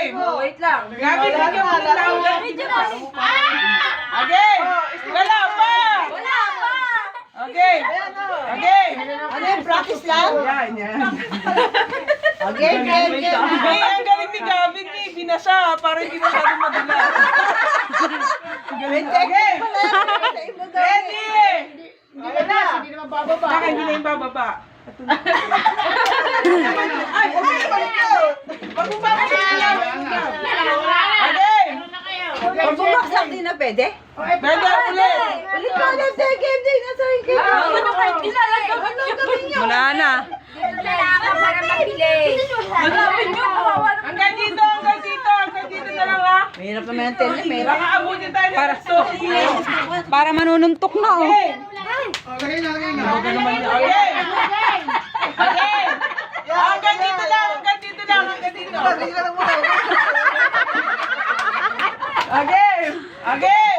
game. Wait lang. Gabi, bigyan mo ng lawak. Okay. Wala pa. Wala pa. Okay. Okay. Ano yung practice lang? Yan. Okay, game. Ang galing ni Gabi, ni binasa para hindi masyadong madulas. May technique pala yan. Ready! Hindi naman bababa. Baka hindi na yung bababa. Ay, wag mo ba kasi Okay! Pag bumaksak din na pwede? Pwede ulit! Ulit pa lang tayo, game day. Nasa yung game. Ano kayo? Ilalagay ko Ano gawin niyo? Wala na. Kailangan para mabilis. Hanapin nyo. Kawawa naman. Hanggang dito na lang ha! Mahirap naman ang tennis. Mahirap. Baka abutin tayo ng gusto. Para manununtok na, oh. Okay! Okay naman yun. Okay! Okay! Hanggang dito lang! Okay! Okay!